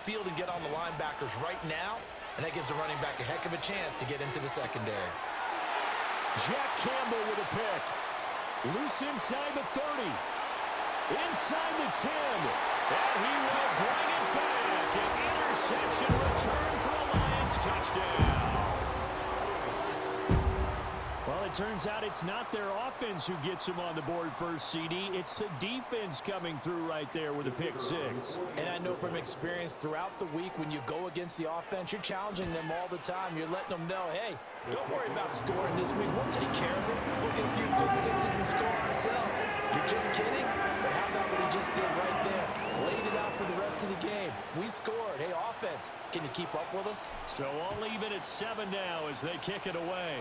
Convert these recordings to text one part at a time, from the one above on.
upfield and get on the linebackers right now, and that gives the running back a heck of a chance to get into the secondary. Jack Campbell with a pick. Loose inside the 30. Inside the 10. And he will bring it back. An interception return for a Lions touchdown. Well, it turns out it's not their offense who gets them on the board first, CD. It's the defense coming through right there with a pick six. And I know from experience throughout the week when you go against the offense, you're challenging them all the time. You're letting them know, hey, don't worry about scoring this week. We'll take care of it. We'll get a few pick sixes and score ourselves. You're just kidding? But how about what he just did right there? Laid it out for the rest of the game. We scored. Hey, offense, can you keep up with us? So all even at 7 now as they kick it away.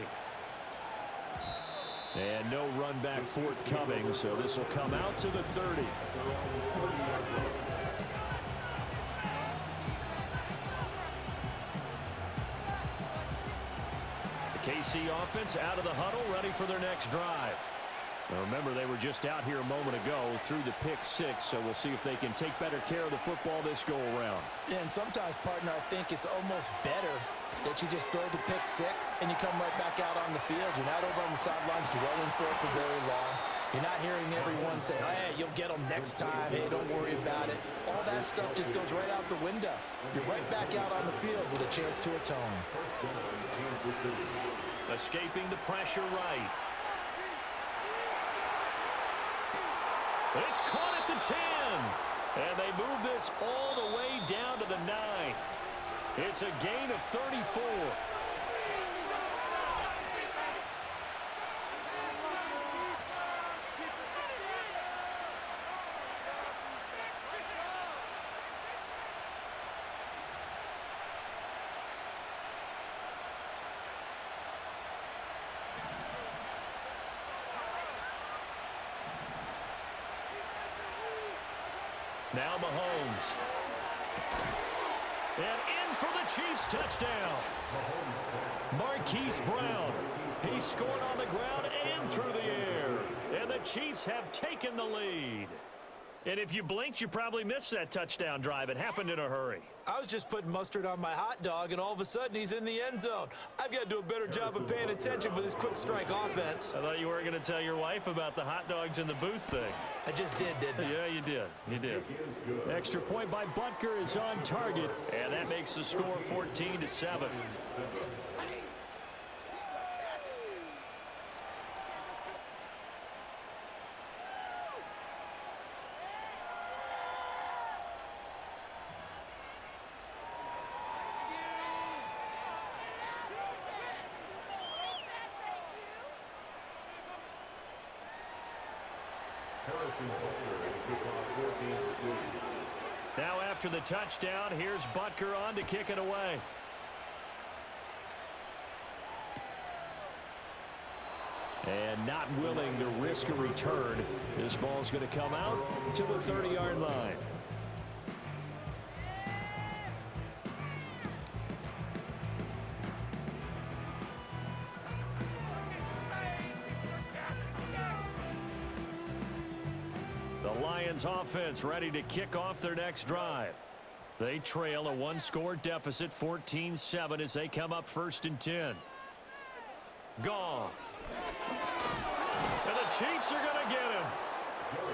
And no run back forthcoming, so this will come out to the 30. The KC offense out of the huddle, ready for their next drive. Now remember, they were just out here a moment ago through the pick six, so we'll see if they can take better care of the football this go-around. Yeah, and sometimes, partner, I think it's almost better that you just throw the pick six and you come right back out on the field. You're not over on the sidelines dwelling for it for very long. You're not hearing everyone say, hey, you'll get them next time. Hey, don't worry about it. All that stuff just goes right out the window. You're right back out on the field with a chance to atone. Escaping the pressure right. It's caught at the 10. And they move this all the way down to the 9. It's a gain of 34. Now Mahomes. And in for the Chiefs touchdown. Marquise Brown. He scored on the ground and through the air. And the Chiefs have taken the lead. And if you blinked, you probably missed that touchdown drive. It happened in a hurry. I was just putting mustard on my hot dog, and all of a sudden he's in the end zone. I've got to do a better job of paying attention for this quick strike offense. I thought you weren't going to tell your wife about the hot dogs in the booth thing. I just did, didn't I? Yeah, you did. You did. Extra point by Butker is on target, and that makes the score 14-7. Now after the touchdown, here's Butker on to kick it away. And not willing to risk a return. This ball's going to come out to the 30-yard line. Lions offense ready to kick off their next drive. They trail a one-score deficit, 14-7, as they come up 1st and 10. Goff. And the Chiefs are going to get him.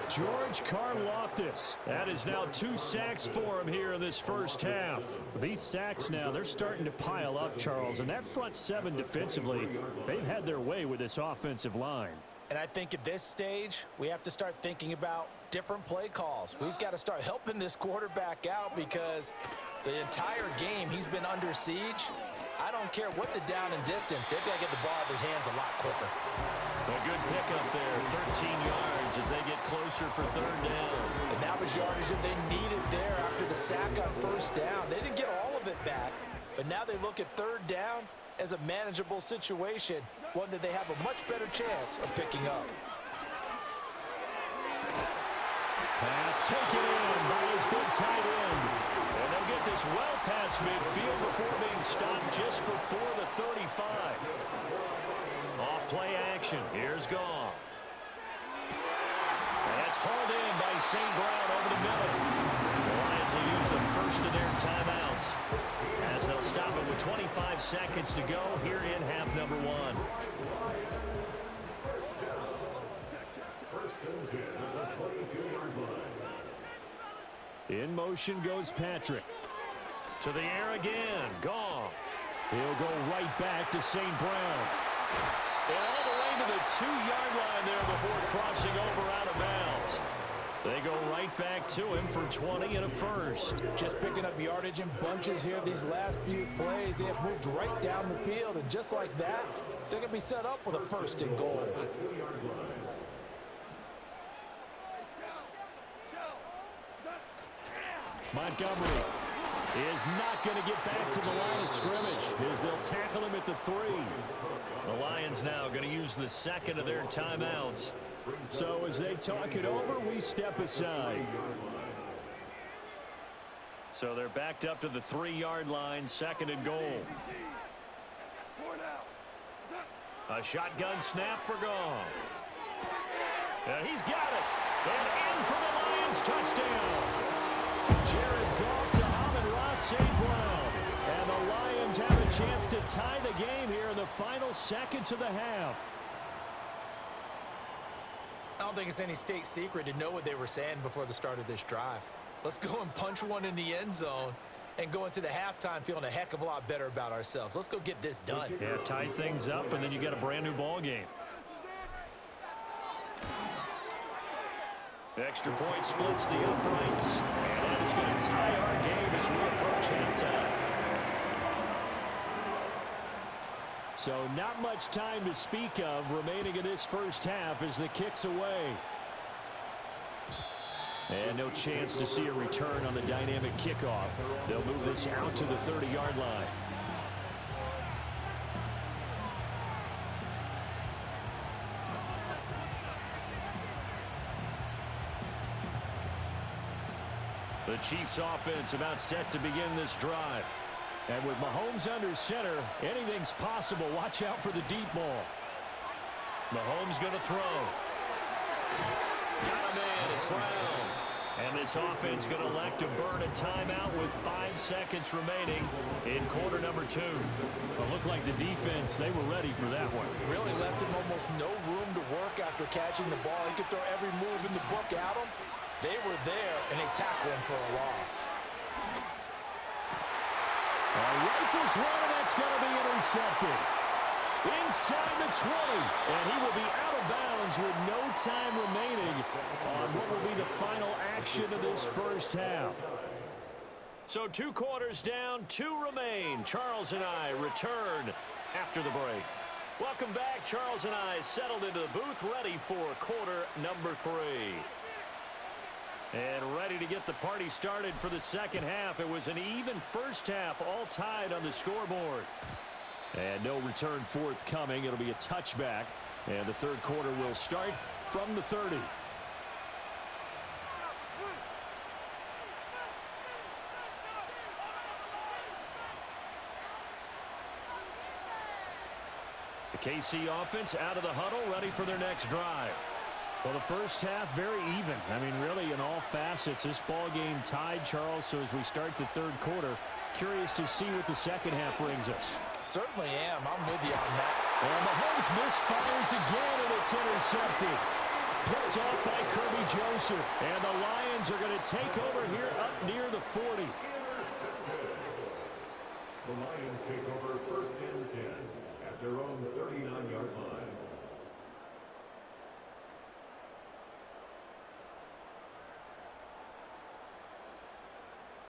George Karlaftis. That is now 2 sacks for him here in this first half. These sacks now, they're starting to pile up, Charles. And that front seven defensively, they've had their way with this offensive line. And I think at this stage, we have to start thinking about different play calls. We've got to start helping this quarterback out because the entire game he's been under siege. I don't care what the down and distance. They've got to get the ball out of his hands a lot quicker. A good pickup there, 13 yards as they get closer for 3rd down. And that was yardage that they needed there after the sack on 1st down. They didn't get all of it back, but now they look at 3rd down as a manageable situation, one that they have a much better chance of picking up. Pass taken in by his big tight end. And they'll get this well past midfield before being stopped just before the 35. Off play action. Here's Goff. And that's hauled in by St. Brown over the middle. The Lions will use the first of their timeouts 25 seconds to go here in half number one. In motion goes Patrick. To the air again. Goff. He'll go right back to St. Brown. And all the way to the 2-yard line there before crossing over out of bounds. They go right back to him for 20 and a first. Just picking up yardage in bunches here these last few plays. They have moved right down the field, and just like that, they're going to be set up with a first and goal. Montgomery is not going to get back to the line of scrimmage as they'll tackle him at the 3. The Lions now going to use the second of their timeouts. So as they talk it over, we step aside. So they're backed up to the 3-yard line, second and goal. A shotgun snap for Goff. And he's got it. And in for the Lions touchdown. Jared Goff to Amon-Ra St. Brown. And the Lions have a chance to tie the game here in the final seconds of the half. I don't think it's any state secret to know what they were saying before the start of this drive. Let's go and punch one in the end zone and go into the halftime feeling a heck of a lot better about ourselves. Let's go get this done. Yeah, tie things up, and then you get a brand new ball game. Extra point splits the uprights, and that is going to tie our game as we approach halftime. So not much time to speak of remaining in this first half as the kick's away. And no chance to see a return on the dynamic kickoff. They'll move this out to the 30-yard line. The Chiefs offense about set to begin this drive. And with Mahomes under center, anything's possible. Watch out for the deep ball. Mahomes going to throw. Got him in. It's Brown. And this offense going to elect to burn a timeout with 5 seconds remaining in quarter number 2. It looked like the defense, they were ready for that one. Really left him almost no room to work after catching the ball. He could throw every move in the book at him. They were there, and they tackled him for a loss. Rifles one, and that's going to be intercepted. Inside the 20, and he will be out of bounds with no time remaining on what will be the final action of this first half. So 2 quarters down, 2 remain. Charles and I return after the break. Welcome back. Charles and I settled into the booth, ready for quarter number 3. And ready to get the party started for the second half. It was an even first half, all tied on the scoreboard. And no return forthcoming. It'll be a touchback. And the third quarter will start from the 30. The KC offense out of the huddle, ready for their next drive. Well, the first half, very even. I mean, really, in all facets, this ball game tied, Charles. So as we start the third quarter, curious to see what the second half brings us. Certainly am. I'm with you on that. And Mahomes misfires again, and it's intercepted. Picked off by Kirby Joseph. And the Lions are going to take over here up near the 40. The Lions take over